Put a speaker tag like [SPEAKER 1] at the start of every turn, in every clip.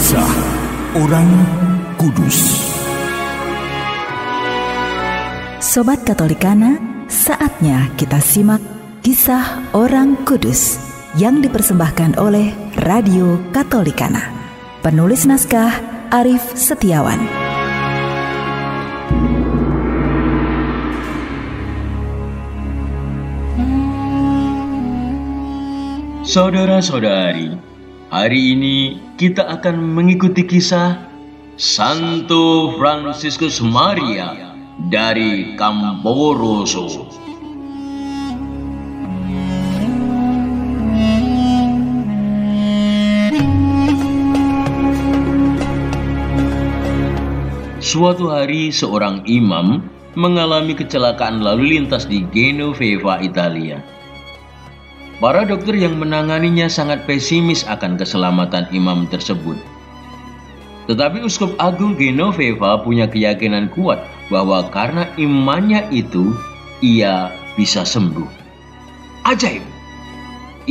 [SPEAKER 1] Kisah Orang Kudus.
[SPEAKER 2] Sobat Katolikana, saatnya kita simak Kisah Orang Kudus yang dipersembahkan oleh Radio Katolikana. Penulis naskah Arif Setiawan.
[SPEAKER 3] Saudara-saudari, hari ini kita akan mengikuti kisah Santo Fransiskus Maria dari Camporoso. Suatu hari seorang imam mengalami kecelakaan lalu lintas di Genoveva, Italia. Para dokter yang menanganinya sangat pesimis akan keselamatan imam tersebut. Tetapi Uskup Agung Genoveva punya keyakinan kuat bahwa karena imannya itu, ia bisa sembuh. Ajaib!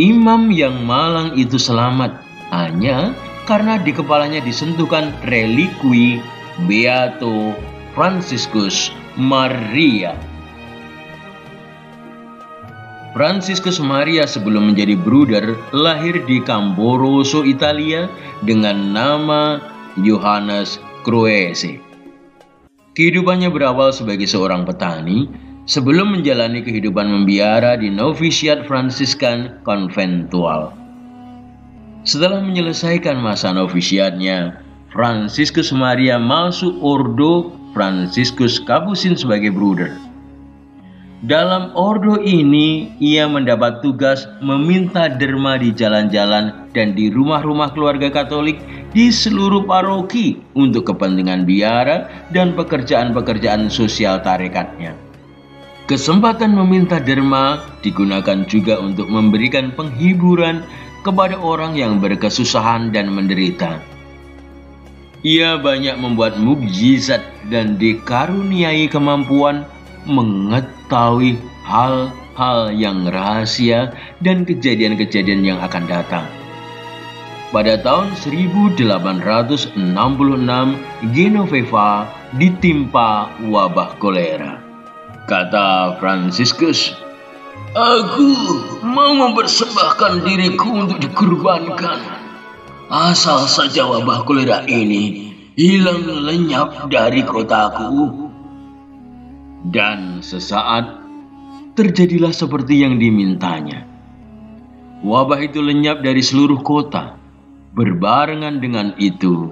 [SPEAKER 3] Imam yang malang itu selamat hanya karena di kepalanya disentuhkan relikwi Beato Fransiskus Maria. Fransiskus Maria sebelum menjadi bruder lahir di Camporoso, Italia dengan nama Johannes Croese. Kehidupannya berawal sebagai seorang petani sebelum menjalani kehidupan membiara di novisiat Fransiskan konventual. Setelah menyelesaikan masa novisiatnya, Fransiskus Maria masuk Ordo Fransiskus Kapusin sebagai bruder. Dalam ordo ini, ia mendapat tugas meminta derma di jalan-jalan dan di rumah-rumah keluarga Katolik di seluruh paroki untuk kepentingan biara dan pekerjaan-pekerjaan sosial tarekatnya. Kesempatan meminta derma digunakan juga untuk memberikan penghiburan kepada orang yang berkesusahan dan menderita. Ia banyak membuat mukjizat dan dikaruniai kemampuan mengetahui hal-hal yang rahasia dan kejadian-kejadian yang akan datang. Pada tahun 1866, Genoveva ditimpa wabah kolera. Kata Fransiskus, "Aku mau mempersembahkan diriku untuk dikurbankan. Asal saja wabah kolera ini hilang lenyap dari kotaku." Dan sesaat terjadilah seperti yang dimintanya. Wabah itu lenyap dari seluruh kota. Berbarengan dengan itu,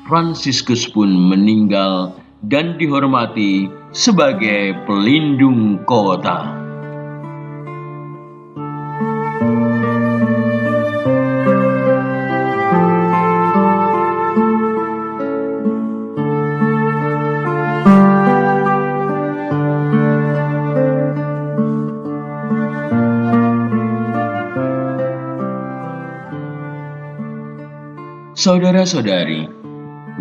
[SPEAKER 3] Fransiskus pun meninggal dan dihormati sebagai pelindung kota. Saudara-saudari,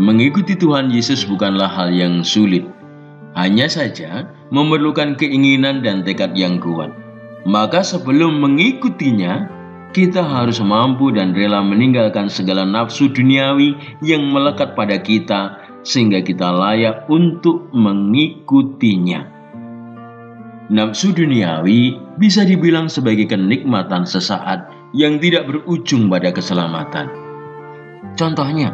[SPEAKER 3] mengikuti Tuhan Yesus bukanlah hal yang sulit. Hanya saja memerlukan keinginan dan tekad yang kuat. Maka sebelum mengikutinya, kita harus mampu dan rela meninggalkan segala nafsu duniawi yang melekat pada kita sehingga kita layak untuk mengikutinya. Nafsu duniawi bisa dibilang sebagai kenikmatan sesaat yang tidak berujung pada keselamatan. Contohnya,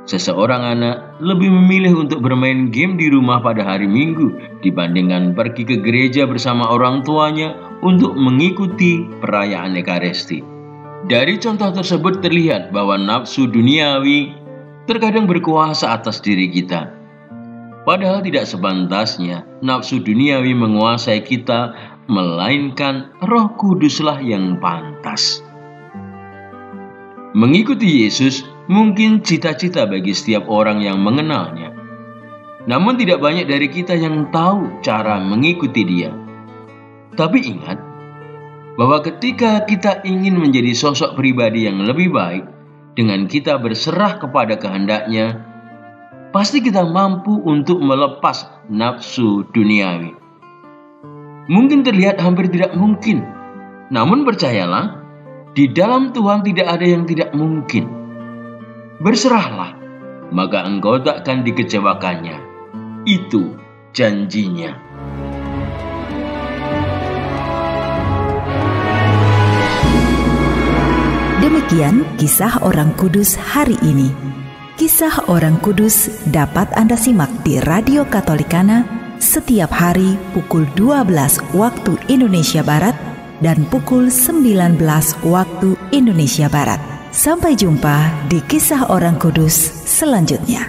[SPEAKER 3] seseorang anak lebih memilih untuk bermain game di rumah pada hari Minggu dibandingkan pergi ke gereja bersama orang tuanya untuk mengikuti perayaan Ekaristi. Dari contoh tersebut terlihat bahwa nafsu duniawi terkadang berkuasa atas diri kita. Padahal tidak sepantasnya nafsu duniawi menguasai kita, melainkan Roh Kuduslah yang pantas. Mengikuti Yesus mungkin cita-cita bagi setiap orang yang mengenalnya. Namun tidak banyak dari kita yang tahu cara mengikuti Dia. Tapi ingat bahwa ketika kita ingin menjadi sosok pribadi yang lebih baik, dengan kita berserah kepada kehendak-Nya, pasti kita mampu untuk melepas nafsu duniawi. Mungkin terlihat hampir tidak mungkin, namun percayalah, di dalam Tuhan tidak ada yang tidak mungkin. berserahlah, maka engkau takkan dikecewakannya. Itu janjinya.
[SPEAKER 2] Demikian kisah orang kudus hari ini. Kisah orang kudus dapat Anda simak di Radio Katolikana setiap hari pukul 12 waktu Indonesia Barat dan pukul 19 waktu Indonesia Barat. Sampai jumpa di kisah orang kudus selanjutnya.